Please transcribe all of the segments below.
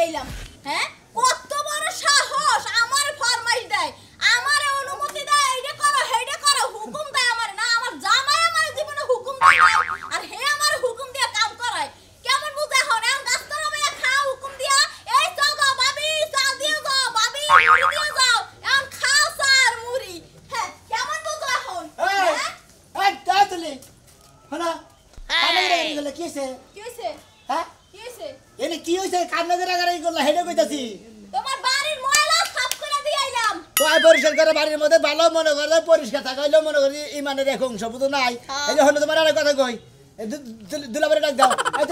এলাম হ্যাঁ কত বড় সাহস আমার ফরমাইশ দেয় আমারে অনুমতি দেয় এইটা করো হেইটা করো হুকুম দেয় আমার না আমার জামাই আমার জীবনে হুকুম দেয় আর হে আমার হুকুম দিয়ে কাম করায় কেমন বুঝা হন এখন গাছতলা ভাইয়া খাও হুকুম দিয়া এই চল দাও ভাবি চল দিয়ে যাও ভাবি মুড়ি দিয়ে যাও এখন খাও স্যার মুড়ি হ্যাঁ কেমন বুঝা হন এই তাতলি হনা কানে গেলে কি হইছে কি হইছে হ্যাঁ কি হইছে এনে কি হইছে কানে গেলে গেলে হেডে কইতাছি তোমার বাড়ির ময়লা সাফ করে দিয়ে আইলাম তো আই পরিষ্কার করে বাড়ির মধ্যে ভালো মনে করে পরিষ্কার থাকাইলো মনে করি ইমানের এক অংশ বুঝো নাই এই যে হলো তোমার আর কথা কই দুলাভাই ডাক দাও এই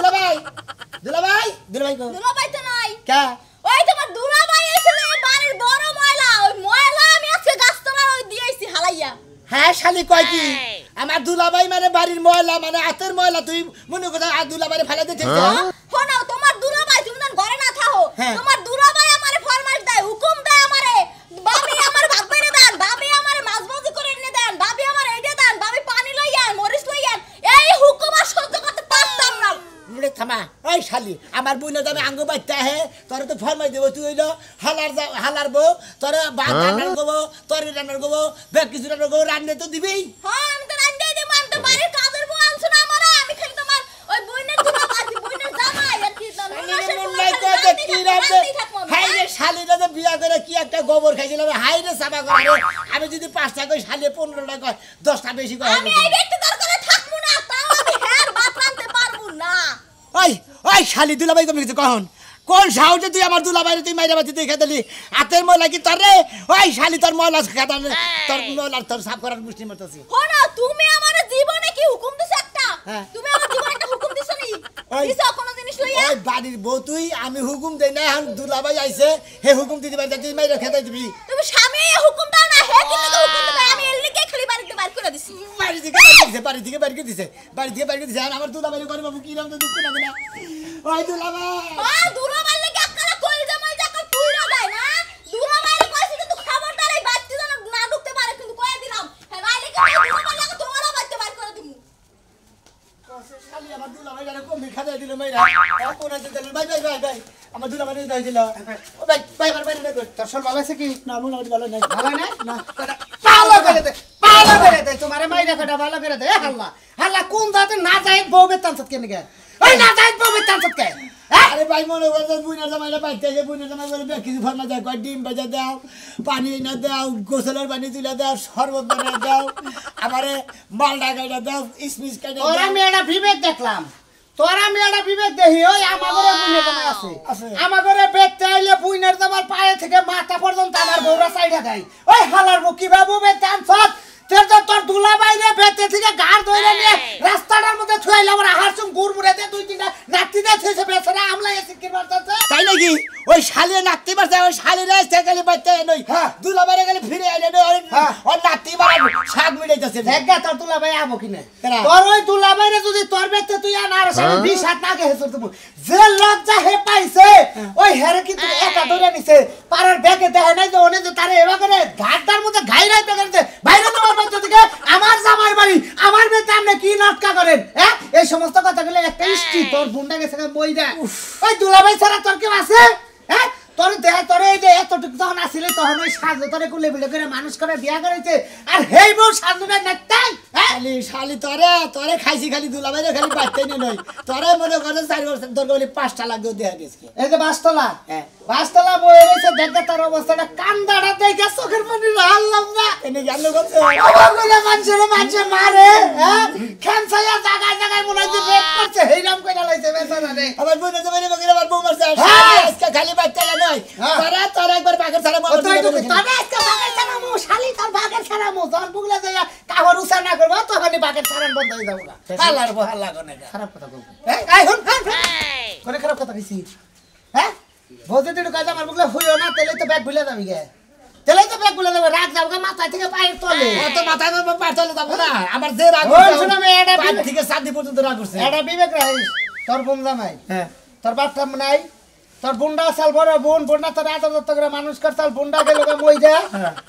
দুলাভাই কো দুলাভাই তো নাই কে ওই তোমার দুলাভাই এসেছিল এই বাড়ির বড় ময়লা ওই ময়লা আমি আজকে গাছতলা ওই দিয়েছি হালাইয়া হ্যাঁ শালি কয় কি আমার দুলাভাই মানে বাড়ির ময়লা মানে হাতের ময়লা তুই মনে কথা আর দুলাভাই ফেলে দিতে শোনো তোমার দুলাভাই তুমি যখন ঘরে না থাকো তোমার দুলাভাই আমারে ফরমাইশ দেয় হুকুম দেয় আমারে ভাবি আমার ভাত বেড়ে দেন ভাবি আমারে মাছ ভাজি করে এনে দেন ভাবি আমার এইটা দেন ভাবি পানি লইয়ান মরিচ লইয়ান এই হুকুম আর সহ্য করতে পারতাম না মুড়ে থামা ওই শালি আমার বুইনা দামে আঙ্গু বাইতে হে তোর তো ফরমাই দেব তুই হইলো হালার বউ তোর ভাত রান্নার গবো তোর রান্নার গবো বেক কিছু রান্নার গবো রান্না তো দিবি হ্যাঁ আমি তো রান্নাই দেব আমি তো বাড়ির কাজের বউ আনছো না আমারে আমি খালি তোমার ওই বইনের দুলাভাই বইনের জামাই আর কি শালিরা যে বিয়া করে কি একটা গোবর খাইছিলাম হাই রে সাবা করে আমি যদি 5টা কই শালি 15টা কই 10টা বেশি কই আমি এই ব্যক্তি দরকারে থাকবো না তাও আমি হের ভাত রাঁধতে পারবো না ওই শালি দুলাভাই কমে গেছে কখন কোন সাহসে তুই আমার দুলাভাই তুই মাইরা বাতি দেখে দিলি হাতের ময়লা কি তোর রে ওই শালি তোর ময়লা খাতা তোর ময়লা তোর সাফ করার মুষ্টি মতছি হনা তুমি আমার জীবনে কি হুকুম দিছ একটা তুমি আমার জীবনে একটা হুকুম দিছ নি দিছ কোন জিনিস লইয়া ওই বাড়ির বউ তুই আমি হুকুম দেই না এখন দুলাভাই আইছে হে হুকুম দিতে পারতে তুই মাইরা খেতে দিবি তুমি স্বামী হুকুম দাও না হে কিন্তু তো হুকুম দাও আমি এর লিগে খালি বাড়িতে বাইর করে দিছি বাড়ি থেকে বাইর করে দিছে আর আমার দুলাভাই করে বাবু কি নাম তো দুঃখ লাগে না ওই দুলাভাই দুলাভাই লাগি আপনারা কই জামাই যাকল পুইরা যায় না দুলাভাই কইছি কিন্তু খবরদার এই বাড়িতে যেন না ঢুকতে পারে কিন্তু কইয়া দিলাম হ্যাঁ নাইলে কি দুলাভাই লাগি তোমারও বাড়িতে বাইর করে দিমু শালি আমার দুলাভাই যারা কম খাওয়া দিল মাইরা কোন আছে দিল ভাই আমার দুলাভাই দাই দিল ও ভাই তোর সব ভালো আছে কি না মন ভালো নাই ভালো না না পালো করে দে তোমারে মাইরা কাটা ভালো করে দে হাল্লা কোন দাতে না যায় বউ বেতন সত কেন গে ওই না যায় বউ বেতন সত কে আরে ভাই মনে করে বুইনার জামাইরা বাইতে যে বুইনার জামাই বলে কিছু ফরমা যায় কয় ডিম বাজা দাও পানি না দাও গোসলের পানি তুলে দাও শরবত বানিয়ে দাও আমারে মালডা গাইডা দাও ইসমিস কাইডা দাও তোরা মেয়েটা বিবেক দেখলাম তোরা মেয়েটা বিবেক দেখি ওই আমাগরে বুইনার জামাই আছে আমাগরে বেতে আইলে বুইনার জামার পায়ে থেকে মাথা পর্যন্ত আমার বউরা সাইডা দেয় ওই হালার বউ কি বাবু বেতন সত তোর দুলাভাই রে বেতে থেকে গাড় ধরে নিয়ে রাস্তাটার মধ্যে থুইলা আমার হারসুম গুড়মুড়ে দে দুই তিনটা নাতি দে থইছে বেছরা আমলা এসে কি মারতাছে তাই নাকি ওই শালিয়ে নাতি মারছে ওই শালিরে সেকালি বাইতে নই দুলাভাইরে গেলে ফিরে আইলে নই ওই নাতি মার শাক মিলাইতাছে দেখা তোর দুলাভাই আবো কিনে তোর ওই দুলাভাই রে যদি তোর বেতে তুই আনার সামনে 20 হাত না গে হেসর তুমি যে লজ্জা হে পাইছে ওই হেরে কি তুই একা ধরে নিছে পাড়ার ব্যাগে দেয় নাই যে ওনে যে তারে এবা করে ঘাটটার মধ্যে ঘাইরাই পেগেছে বাইরে তোমার বাচ্চা থেকে আমার জামাই বাড়ি আমার বেতে আপনি কি নাটকা করেন হ্যাঁ এই সমস্ত কথাগুলো একটা ইষ্টি তোর বুন্ডা গেছে মইরা ওই দুলাভাই ছাড়া তোর কেউ আছে হ্যাঁ তোর দেহ তোর এই যে এতটুকু যখন আসিলে তখন ওই সাজ তোরে কুলে বিলে করে মানুষ করে বিয়া করেছে আর হেই বউ সাজবে না তাই শালি তোরে খাইছি খালি দুলাভাইরে খালি বাইতে নই তোরে মনে করে 4 বছর তোর বলি 5টা লাগবে দেয়া গেছে এই যে বাসতলা বাসতলা বয়ে রয়েছে দেখে তার অবস্থাটা কান্দাটা দেখে চোখের পানি হারলাম না এনে গেল গছে ওগুলো মানুষে মারে হ্যাঁ খানসায়া জায়গায় মনে হয় যে রেপ করছে হেইরাম কইরা লাইছে বেচারা রে আমার বোনের জমানে বগিরা আমার বউ মারছে আজকে খালি বাইতে নই তোরা একবার বাগের ছাড়া মো তবে আজকে বাগের ছাড়া মো শালি তোর বাগের ছাড়া মো তোর বুগলা যায় কাহর উসা না করবা তখনই বাগের ছাড়ান বন্ধ হয়ে যাবো হালার বউ হাল্লা কোনে খারাপ কথা বলবো এই হুন কোনে খারাপ কথা কইছি হ্যাঁ বলতে তুই কাজ আমার বুগলা হইও না তেলে তো ব্যাগ ভুলে যাবি গে তেলে তো ব্যাগ ভুলে যাবে রাগ যাবো মাথা থেকে পায়ের তলে তো মাথায় পায়ের তলে যাবো না আমার যে রাগ শুনো মে এটা পায়ের থেকে সাদি পর্যন্ত রাগ করছে এটা বিবেক রাইস তোর বোন জামাই হ্যাঁ তোর বাপটা নাই তোর বুন্ডা সাল বড় বোন বুন্ডা তোর এত করে মানুষ করতাল বুন্ডা গেল মইদা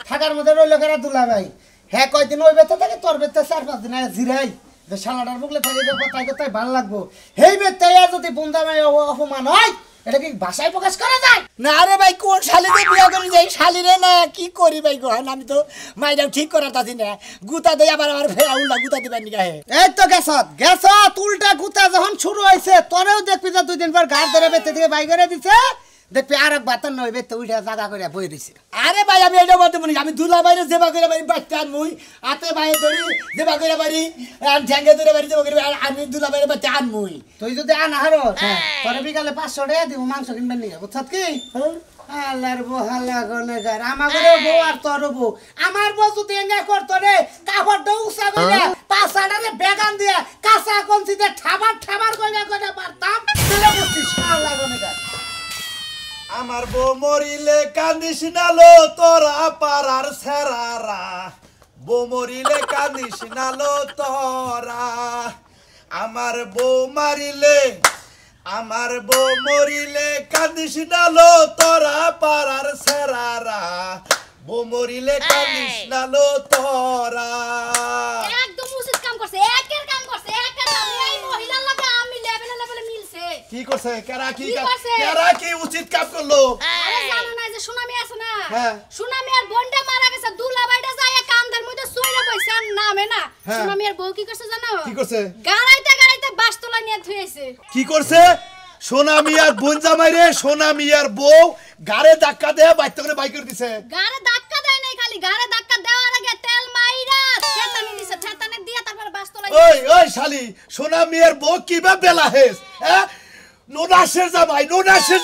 থাকার মধ্যে রইল কেরা দুলাভাই হ্যাঁ কয়দিন ওই বেতে থাকে তোর বেতে 4-5 দিন জিরাই যে শালাটার বুকলে থাকে যে কথায় ভালো লাগবো হেই বেতে যদি বুন জামাই অপমান হয় এটা কি ভাষায় প্রকাশ করা যায়? না রে ভাই কোন শালিতে বিয়া করে যাই শালিরে না কি করি ভাই গো আমি তো মাইদাও ঠিক করার তাছি না গুতা দেই আবার ফেরা উল্টা গুতা দিবেন নি গায়ে এই তো গেছত উল্টা গুতা যখন শুরু হইছে তোরেও দেখবি যে 2 দিন পর ঘাট ধরে বেতে থেকে বাই করে দিছে দেখবি আরেক বাতান নয় বেতে উঠে জায়গা করে বই দিছে। আরে ভাই আমি এটা বলতে বলি আমি দুলা বাইরে যেবা করে বাড়ি বাচ্চা আর মুই হাতে বাইরে ধরি যেবা করে বাড়ি আর ঠ্যাঙ্গে ধরে বাড়ি যেবা করে আমি দুলা বাইরে বাচ্চা আর মুই তুই যদি আন হারো তোরে বিকালে 500 টাকা দিব মাংস কিনবেন নিয়ে বুঝছত কি আল্লাহর বহালা গনেগার আমাগরে বউ আর তোর বউ আমার বউ যদি এঙ্গা করতো রে কাপড় দউসা কইরা পাছাড়ারে বেগান দিয়া কাঁচা কঞ্চিতে ঠাবার কইরা কইরা পারতাম তেলে বুঝছিস আল্লাহ গনেগার। আমার বউ মরিলে কান্দিস নালো তোরা পাড়ার সেরারা বউ মরিলে কান্দিস নালো তোরা আমার বউ মারিলে আমার বউ মরিলে কান্দিস নালো তোরা পাড়ার সেরারা বউ মরিলে কান্দিস নালো তোরা। একদম উচিত কাম করছে একের কাম করছে একের আমি এই মহিলার লাগে আমি লেভেলে মিলছে কি করছে কেরা কি কি করছে? কেরা কি উচিত কাম করলো? আরে জানো না যে সুনামি আছে না হ্যাঁ। সুনামি আর বন্ডা মারা গেছে দুলাবাইটা যায় কান্দের মধ্যে সইরা বইছে আর নামে না হ্যাঁ। সুনামি আর বউ কি করছে জানো কি করছে? গাড়াইতে বাসতলা নিয়ে থুইছে কি করছে? সোনা মিয়ার বোন জামাই রে সোনা মিয়ার বউ গাড়ে ধাক্কা দেয়া বাইতে করে বাইক করে দিছে। গাড়ে ধাক্কা দেয় নাই খালি গাড়ে ধাক্কা দেওয়ার আগে তেল মাইরা থেতানি দিছে থেতানি দিয়া তারপর বাসতলা ওই শালি সোনা মিয়ার বউ কিবা বেলা হেস হ্যাঁ নোনাশের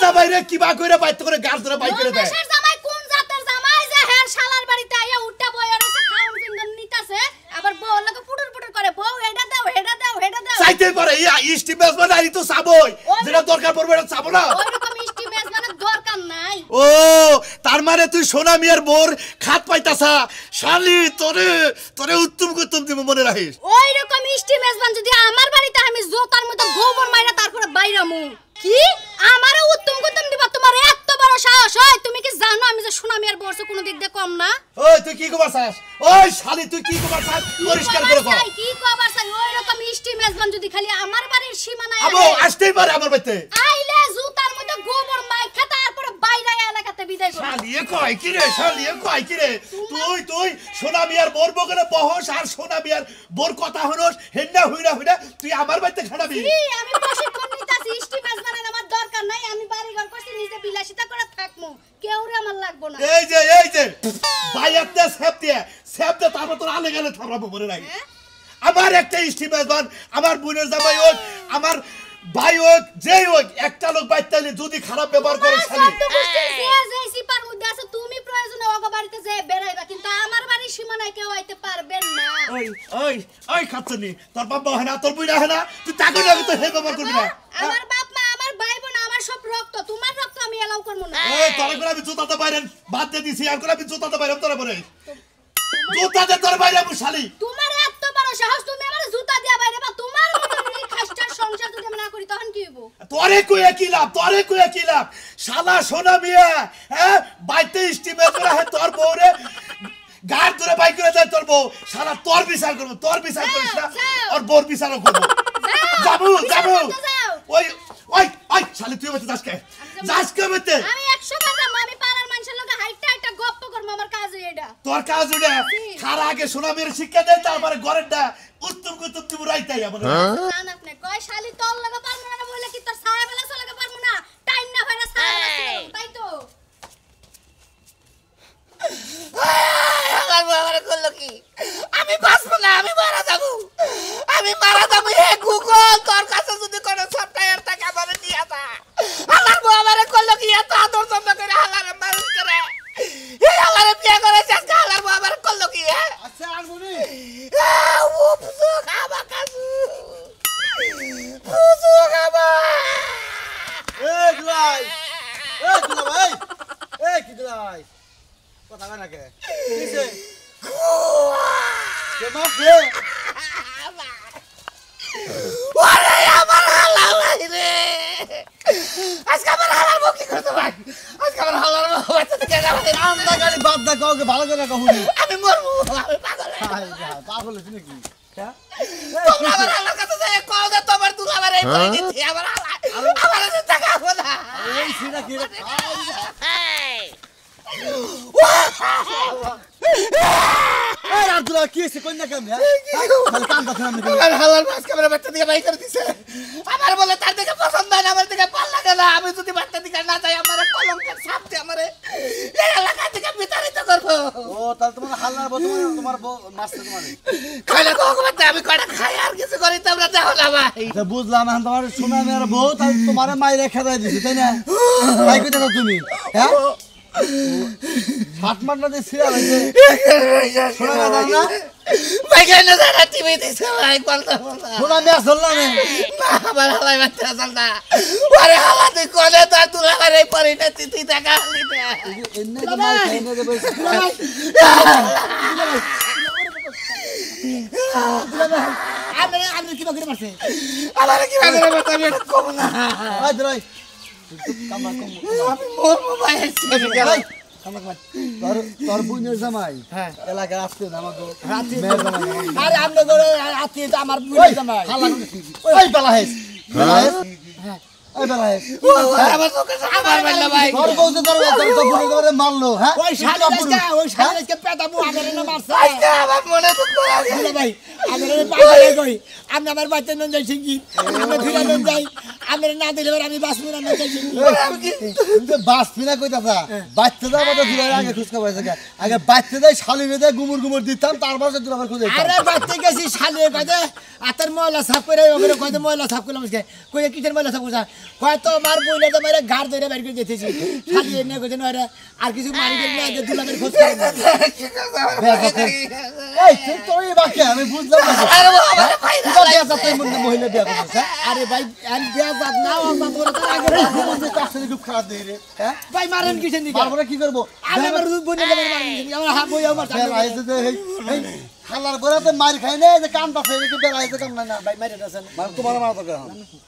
জামাই রে কিবা কইরা বাইতে করে গাড় ধরে বাইক করে দেয়। দেশের জামাই কোন জাতের জামাই যে হের শালার বাড়িতে আইয়া উঠা বইয়া রইছে খাউন চিন্দন নিতাছে আবার বউ লাগে পুটুর করে বউ এটা দাও চাইতে পারে স্টিমেস বানাই তো চাবই যেটা দরকার পড়বে এটা চাবো না ওইরকম মিষ্টি মেজ মানে দরকার নাই। ও তার মানে তুই সোনা মিয়ার বোর খাত পাইতাছা শালি তোরে উত্তম দিব মনে রাখিস। ওইরকম মিষ্টি মেজবান যদি আমার বাড়িতে আমি জোতার মতো গোবর মাইরা তারপরে বাইরামু কি আমারে উত্তম দিবা তোমার এত বড় সাহস হয় তুমি কি জানো আমি যে সুনামি আর বর্ষ কোনো দিক দিয়ে কম না। ওই তুই কি কবার চাস ওই শালি তুই কি কবার চাস পরিষ্কার করে কর কি কবার চাই ওইরকম মিষ্টি মেজবান যদি খালি আমার বাড়ির সীমানায় আবো আসতেই পারে আমার বাড়িতে আইলে জুতার মধ্যে গোবর মাইখা তারপরে বাইরে এলাকাতে বিদায় করো। শালিয়ে কয় কি রে তুই সোনা মিয়ার বোর বগলে বহস আর সোনা মিয়ার বোর কথা হনস হেন্না হইরা তুই আমার বাড়িতে খাড়াবি। আমি প্রশিক্ষণ নিতাছি মিষ্টি মেজবানের আমার দরকার নাই আমি বাড়ি ঘর করছি নিজে বিলাসিতা করে থাকমু কেউরে আমার লাগবো না। এই যে বাইয়াতে সেপ দে তারপর তোর আলে গেলে থামরাবো মনে রাখি। আমার একটা স্টিমেজবান আমার বোনের জামাই হোক আমার ভাই হোক যেই হোক একটা লোক বাইতালি যদি খারাপ ব্যবহার করে শালি যে সিপার মধ্যে আছে তুমি প্রয়োজনে ওগো বাড়িতে যে বেরাইবা কিন্তু আমার বাড়ির সীমানায় কেউ আইতে পারবেন না। ওই খাচ্ছনি তোর বাবা হয় না তোর বই না হয় না তুই তাকে লাগে তো হে ব্যবহার করবি না। আমার বাপ মা আমার ভাই বোন আমার সব রক্ত তোমার রক্ত আমি এলাও করব না। এই তোর করে আমি জুতাতে বাইরে বাদ দিয়ে দিছি আর করে আমি জুতাতে বাইরে তোরে পরে জুতাতে তোর বাইরে আমি শালি তোমার এত বড় সাহস তুমি আমার জুতা দিয়া বাইরে বা তোমার মতো এই খাসটার সংসার যদি আমি না করি তখন কি হইব? তোরে কইয়া কি লাভ শালা সোনা মিয়া হ্যাঁ বাইতে স্টিমেজ করা হে তোর বউরে গাড় ধরে বাইক করে যায় তোর বউ শালা তোর বিচার করিস না আর বোর বিচারও করব যাবো ওই শালি তুই বলতে যাস কে বলতে আমি 100 বার যাবো আমি পাড়ার মানুষের লগে হাইটা গপ্প করব আমার কাজ এটা তোর কাজ ওটা খারা আগে সোনা মেরে শিক্ষা দেয় তারপরে ঘরেরটা উত্তম দিব রাইতাই আমার না আপনি কয় শালি তোর লাগা পারমু না বলে কি তোর ছায়া বেলা চলে লাগা পারমু না টাইম না হয় না ছায়া তাই তো আমার করলো কি আমি বাঁচবো না আমি মারা যাবো হে গুগল তোর কাছে যদি কোনো সফটওয়্যার থাকে আমারে দিয়া দা আমার বউ আমারে করলো কি এত আদর যত্ন করে আমারে মানুষ করে এই আমারে বিয়ে করে আজকে আমার বউ আমারে করলো কি আচ্ছা আনবনি ও পুজো খাবা কাজু পুজো খাবা এই দুলাই কি দুলাই কথা কয় না কে কিছে কে মাফে ওরে আমার হালাল রে আজকে আমার হালাল বউ কি করতে ভাই আজকে আমার হালাল বউ বাচ্চা থেকে যাবে আন্দা গাড়ি বাদ দা কাউকে ভালো করে কহুনি আমি মরবো আমি পাগল হইছিস নাকি হ্যাঁ তোমরা আমার হালাল কাছে যায় কও যে তোমার দুলাবার এই পরিণতি আমার হালাল আমার টাকা হবে না এই সিরা কি রে এই আব্দুল্লাহ কি হইছে কইনা কেমনে খালি কাম দাছ না আর হালাল মাছ ক্যামেরা বাচ্চা দিকে বাই করে দিছে আমার বলে তার দিকে পছন্দ হয় না আমার দিকে ভালো লাগে না আমি যদি বাচ্চা দিকে না যাই আমার কলঙ্কের সাপতে আমারে এই এলাকা থেকে বিতাড়িত করব ও তাহলে তোমার হাল্লার বউ তোমার মাছটা তোমারে খাইলে কোকবাতে আমি কয়টা খাই আর কিছু করি তোমরা দেখো না ভাই তো বুঝলাম এখন তোমার সোনা মেয়ের বউ তাহলে তোমারে মাইরে খেদাই দিছে তাই না তাই কইতে দাও তুমি হ্যাঁ হাত মারনা দিয়ে ছিড়া হইছে সোনা মেয়ে দাও না ভাই কেন জানা টিভি দিছে ভাই বলতা সোনা মেয়ে চললাম না আমার হালাই বাচ্চা চলতা আরে হালা তুই কোনে তো তুই আমার এই পরিণতি তুই টাকা নিতে এনে তো মার খাইনে দেবে আমি কি বকরে মারছে আমার কি ভাগে বাচ্চা আমি কম না আই ধরই কামা কম আমি মোর মোবাইল এই তোর বুনের জামাই হ্যাঁ এলাকার আসছে না আমাকে মেয়ের জামাই আরে আমনে করে আতি তো আমার বুনের জামাই হালা ওই বেলা হেস হ্যাঁ ওই বেলা হেস আমার চোখে আমার মারলা ভাই তোর বউতে তোর বুনের ধরে মারলো হ্যাঁ ওই শালিকে পেটাবো আমারে না মারছে আজকে আমার মনে তো বলে ভাই আমারে পাগলে কই আমি আমার বাচ্চা নন যাই সিঙ্গি আমি ফিরে নন যাই আমারে না দিলে আমি বাসবো না যাই সিঙ্গি তুই বাস পিনা কইতাছা বাচ্চা দাও মত দিলে আগে খুশকা পাইছে আগে বাচ্চা দেই শালিরে দেই গুমুর গুমুর দিতাম তারপর তুই আবার খুঁজে আরে বাচ্চা গেছি শালিয়ে কইতে আতর ময়লা সাফ করে ওরে কইতে ময়লা সাফ করলাম কই কিসের ময়লা সাফ করছা কয় তো মার বইলে তো মারে ঘাড় ধরে বের করে দিতেছি শালিয়ে নে কইতে না আর কিছু মারি দিলে না দুলামের খোঁজ করে এই তুই তোই বাকি আমি বুঝলাম না আরে বাবা ভাই বিয়া যাতে মহিলা বিয়া করছে আরে ভাই আর বিয়া বাদ না বাদ করে তার আগে তুই কাছে খুব খারাপ দেই রে হ্যাঁ ভাই মারেন কিসের দিকে তারপরে কি করব আমি আমার বইনে মারেন আমার হাত বই আমার বেড়াইছে যে এই হালার গোরাতে মার খাই না যে কাম পাছে কি বেড়াইছে কাম না ভাই মারে দাসন মানে তোমার মারা তো কেন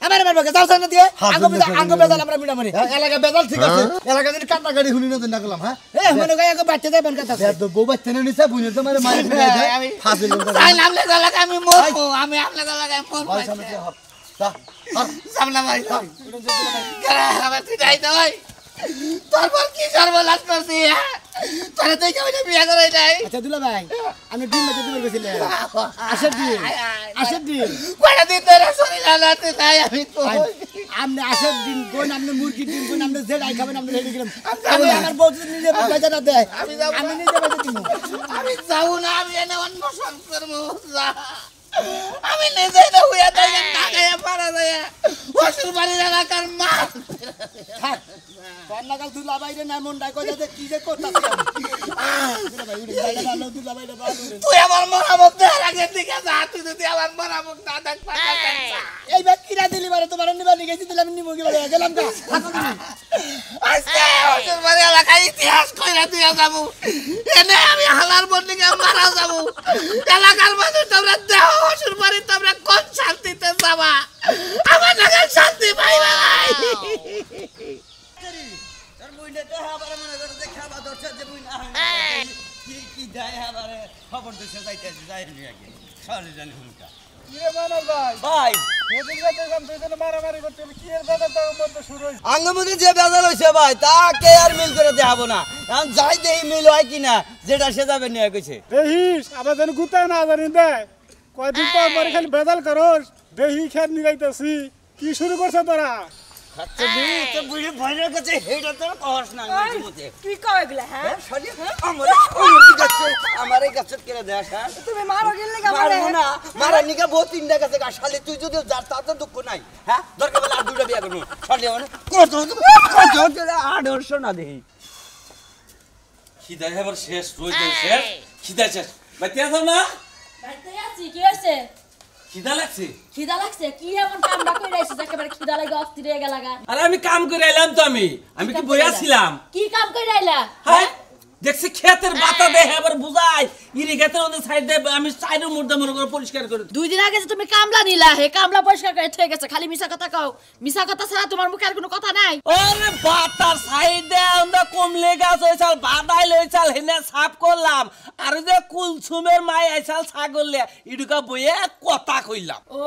আমার মারবে যাও সামনে দিয়ে আঙ্গ বেজাল আমরা মিডা মারি এলাকা বেজাল ঠিক আছে এলাকা যদি কাটা গাড়ি শুনি না তো না গেলাম হ্যাঁ এ মনে গায় আগে বাচ্চা দেবেন কথা তো বউ বাচ্চা নিছে বুঝে তো মারে মারি ফেলে দেয় ফাজিল লোক তাই নামলে গলাকে আমি মরবো আমি আপনার গলাকে মরবো ভাই সামনে হপ যা সামনে ভাই কেন আমার তুই যাই তো ভাই তারপর কি সর্বনাশ করছি তোরা তুই কেমন বিয়ে করে নাই আচ্ছা দুলা ভাই আমি ডিম বাচ্চা দিবার গেছিলাম আসের দিন কয়টা দিন ধরে শরীর আলাতে তাই আমি তো আপনি আসের দিন কোন আপনি মুরগি ডিম কোন আপনি যে রাই খাবেন আপনি রেডি করেন আমি আমার বউ নিজে বাচ্চা না দেয় আমি নিজে বাচ্চা দিব আমি যাবো না আমি এনে অন্বেষণ করবো আমি নিজেই না হইয়া তাই না গায়ে পারা যায় অসুর বাড়ির এলাকার মাছ থাক রান্নাকাল দুলা বাইরে না মন ডাই কইতে কি যে করতাছ দুলা ভাই উড়ে বাইরে ভালো দুলা বাইরে ভালো তুই আমার মরামত দেওয়ার আগে দিকে যা তুই যদি আমার মরামত না দেখ এই ব্যাগ কিরা দিলি বারে তোমার নিবা নিগেছি দিলাম নিমো কি বারে গেলাম কা থাকো তুমি আজকে অসুর বাড়ির এলাকায় ইতিহাস কইরা দিয়া যাবো এনে আমি হালার বন্দিকে মারা যাবো এলাকার মানুষ তোমরা দেহ অসুর বাড়ি তোমরা কোন শান্তিতে যাবা আমার নাগাল শান্তি পাইবা নাই তোর বুইনে তো আবার মনে করে যে খাবার দরকার যে বুইনা কি দেয় আবার খবর দিতে যাইতে যাই আগে সরে জানি হুমকা ভাই আঙ্গমুদি যে বেজাল হইছে ভাই তাকে আর মিল করে দেখাবো না এখন যাই দেই মিল হয় কিনা যেটা সে যাবে নিয়ে কইছে দেহিস আবার যেন গুতায় না জানি দে কয়দিন পর পরে খালি বেজাল করস দেহি খেত নিগাইতেছি কি শুরু করছ তোরা আচ্ছা দিই তো বুড়ি ভয়ের কাছে হেডা তো কহস না আমি মতে কি কয় এগুলা হ্যাঁ সরি আমারে কাছে আমারে কাছে কেড়ে দেখ হ্যাঁ তুমি মারো গেলে মারবো না মারা নিকা বহুত তিনটা কাছে শালি তুই যদি যার তা তো দুঃখ নাই হ্যাঁ দরকার বলে আর দুইটা বিয়া করবো শালি মানে কত আদর্শ না দেখি খিদা এবার শেষ রইতে শেষ খিদা শেষ ভাই তে যাও না বাইতে আছি কি হইছে খিদা লাগছে খিদা লাগছে কি এমন কামটা কইরা আইছিস একেবারে খিদা লাগে অস্থির হয়ে গেলাগা আরে আমি কাম করে এলাম তো আমি কি বইয়া ছিলাম কি কাম কইরা আইলা হ্যাঁ দেখছি ক্ষেতের বাতা দেহে আবার বুঝাই ইরিগেটের ওদের সাইড দিয়ে আমি সাইডের মুর্দা মনে করে পরিষ্কার করে দুই দিন আগে যে তুমি কামলা নিলা হে কামলা পরিষ্কার করে ঠিক আছে খালি মিছা কথা কও মিছা কথা ছাড়া তোমার মুখে আর কোনো কথা নাই ওরে বাতার সাইডে আমরা কমলে গাছ হইছাল বাদাই লইছাল হেনে সাফ করলাম আর যে কুলসুমের মাই আইছাল ছাগললে ইডুকা বইয়ে কথা কইলাম ও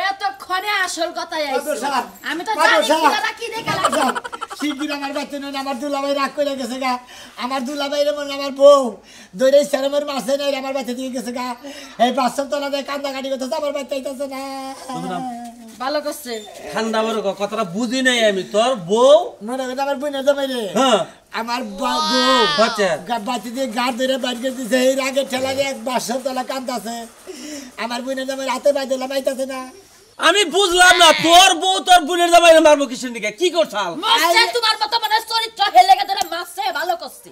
এতক্ষণে আসল কথাই আইছে আমি তো জানি খিদাটা কি দেখে লাগছে শিগগির আমার বাচ্চা নয় আমার দুলাভাই রাগ করে গেছে গা আমার দুলাভাইরে মনে আমার বউ দৌড়ে সেরমের মাসে নেই আমার বাচ্চা দিয়ে গেছে গা এই বাচ্চার তলা দিয়ে কান্দা কাটি করতেছে আমার বাচ্চা আইতেছে না ভালো করছে ঠান্ডা বড় কথাটা বুঝি নাই আমি তোর বউ মনে করে আমার বোনের জামাই রে হ্যাঁ আমার বউ আচ্ছা বাচ্চা দিয়ে গাড় ধরে বাইর করে দিছে এই রাগের ঠেলা দিয়ে এক বাচ্চার তলা কান্দাছে আমার বোনের জামাই হাতে বাইর দিলাম আইতেছে না আমি বুঝলাম না তোর বউ তোর বোনের জামাই মারবো কিসের দিকে কি করছাল মাসে তোমার মতো মানে চরিত্র হেলে গে ধরে মাসে ভালো করছে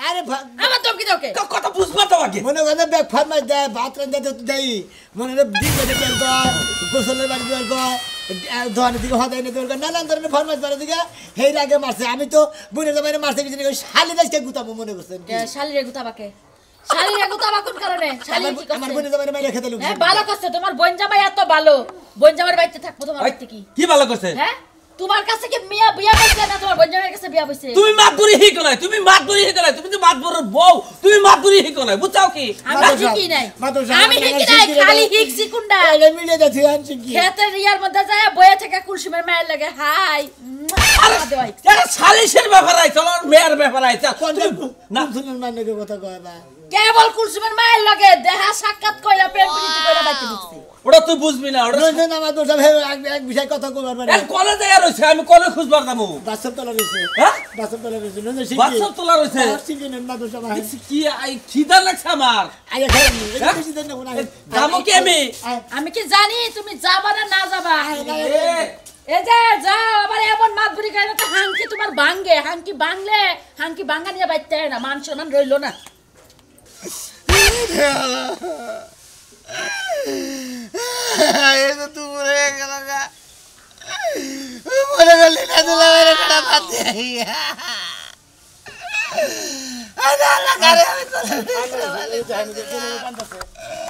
আরে আমার ধমকি দাও কে কথা বুঝবা তো আগে মনে করে ব্যাগ ফার্মাস দেয় ভাত রান্ধে তো দেই মনে করে ডিম বেঁধে বের কর গোসলের বাড়ি বের কর ধোয়ানের দিকে হদাই নিতে বের কর নানান ধরনের ফার্মাস বেড়ে দিকে হেই আগে মারছে আমি তো বোনের জামাইরে মারছে কিছু শালি দাসকে গুতাবো মনে করছেন শালিরে গুতাবাকে শালিরে গুতাবা কোন কারণে শালি কি করছে আমার বোনের জামাইরে মাইরে খেতে লোক হ্যাঁ ভালো করছে তোমার বোন জামাই এত ভালো বোন জামাইয়ের বাড়িতে থাকবো তোমার বাড়িতে কি কি ভালো করছে হ্যাঁ তোমার কাছে কি মিয়া বিয়া হইছে না তোমার বোন জামাইয়ের কাছে বিয়া হইছে তুমি মাতবুরি হিক নাই তুমি মাতবুরি হিক নাই তুমি তো মাতবুরের বউ তুমি মাতবুরি হিক নাই বুঝাও কি আমি শিখি নাই আমি শিখি নাই খালি হিকছি কুন্ডা আরে মিলে যাচ্ছে আনছি কি খেতে রিয়ার মধ্যে যায় বয়ে থেকে কুলসুমের মায়ের লাগে হাই দেওয়াই এটা সালিশের ব্যাপার আইছে ওর মেয়ের ব্যাপার আইছে না শুনুন মানে কথা কয় না কেবল কুলসুমের মায়ের লাগে দেহা সাক্ষাৎ কইরা প্রেম প্রীতি কইরা বাইতে দিছি ওটা তুই বুঝবি না ওটা রঞ্জন আমার তো সব এক বিষয় কথা কইবার পারে এর কলেজে আর হইছে আমি কলেজ খুঁজবার যাবো বাসব তলা রইছে হ্যাঁ বাসব তলা রইছে রঞ্জন শিখি বাচ্চা তোলা রইছে শিখি নেন না তো সব দেখছি কি আই খিদা লাগছে আমার আগে খাইনি এটা বেশি দেন না যাবো কি আমি কি জানি তুমি যাবা না যাবা এ, এই যে যাও আবার এমন মাতবুরি কইরা তো হাঙ্কি তোমার ভাঙ্গে হাঙ্কি ভাঙলে হাঙ্কি ভাঙ্গা নিয়ে বাইতে না মান সম্মান রইলো না এই তো তুই মরে গেল গা মরে গেলি না তুলা মেরে কাটা বাদ দিয়ে আরে আল্লাহ করে আমি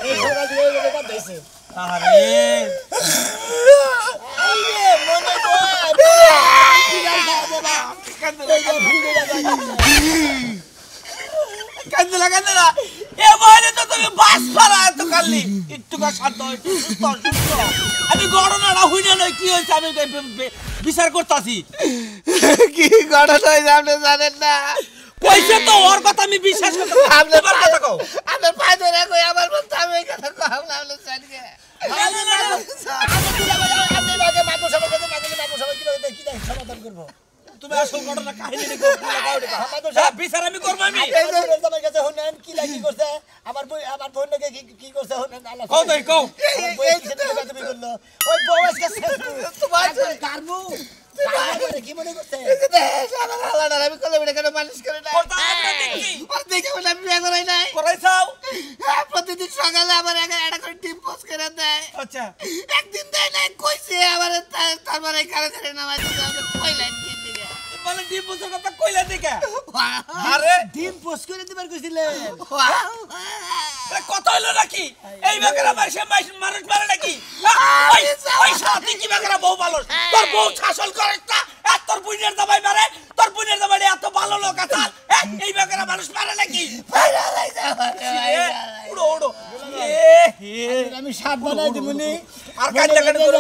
এই সবাই দিয়ে এই কথা দিছে আরে মনে কর কি গাল দেবা কান্দলা এ মানে তো তুমি বাস পারা তো কালি একটু কা শান্ত একটু সুস্থ আমি গড়নাটা হইনা নয় কি হইছে আমি বিচার করতাছি কি ঘটনা হয়েছে আপনি জানেন না কইছে তো ওর কথা আমি বিশ্বাস করতে আপনার আপনার কথা কও আপনার পায়ে ধরে কই আমার মধ্যে আমি এই কথা কও আপনি জানকে আপনি আগে মাগো সবাই কথা মাগো সবাই কি সমাধান করব তুমি আসল ঘটনা কাহিনী লিখো বিচার আমি করব আমি এই যে আমার কাছে হনেন কি লাগি করছে আমার বোনকে কি করছে হনেন আল্লাহ কও তো কও এই সেটা তুমি বললো ওই বউ আজকে তোমার কারমু কি মনে করছে আমি কলে বেড়ে কেন মানুষ করে না কথা আমরা দেখি আর দেখে বলে আমি বিয়ে করাই নাই করাইছাও প্রতিদিন সকালে আমার একটা করে টিম পোস্ট করে দেয় আচ্ছা একদিন দেয় না কইছে আমার তারপরে কারে ধরে নামাই দিতে হবে কইলেন কি দিকে মানে ডিম বছর কথা কইলা দিকা আরে ডিম পোস্ট করে দিবার কইছিলেন কত হইলো নাকি এই বেকারা মাসে মানুষ মারে নাকি ওই সাথে কি বেকারা বউ ভালো তোর বউ শাসন করে না তোর বুনের জামাই মারে তোর বুনের জামাই এত ভালো লোক আছে এই বেকারা মানুষ মারে নাকি উড়ো উড়ো আমি সাত বানাই দিমুনি আর কান্দা কান্দা করে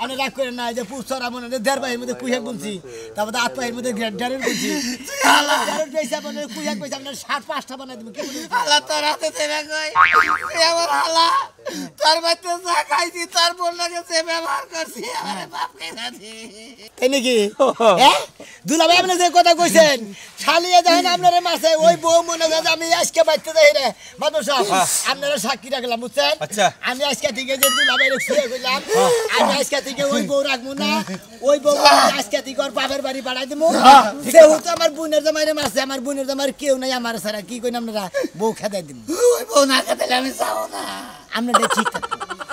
আমি রাগ করে না যে পুস্তরা মনে দেড় ভাইয়ের মধ্যে কুইহাক বলছি তারপরে আট ভাইয়ের মধ্যে ড্যারেন বলছি কুইহাক বলছি আপনার 7-5টা বানাই দিব আল্লাহ তোর হাতে দেবে কই আমার আল্লাহ তোর বাচ্চা যা খাইছি তোর বোনকে সে ব্যবহার করছি আমার বাপ কেনা দি এই নাকি দুলা ভাই আপনি যে কথা কইছেন শালিয়ে দেখেন আপনার মাসে ওই বউ মনে করে আমি আজকে বাইতে যাই রে মাদু সাহেব আপনারা সাক্ষী রাখলাম বুঝছেন আচ্ছা আমি আজকে থেকে যে দুলা ভাই শুয়ে কইলাম আমি আজকে থেকে ওই বউ রাখবো না ওই বউ আজকে থেকে ওর বাপের বাড়ি বাড়াই দেবো যেহেতু আমার বোনের জামাইরে মাসে আমার বোনের জামাইয়ের কেউ নাই আমার ছাড়া কি কইন আপনারা বউ খেদাই দিব ওই বউ না খেতে আমি যাবো না আপনারা ঠিক থাকবেন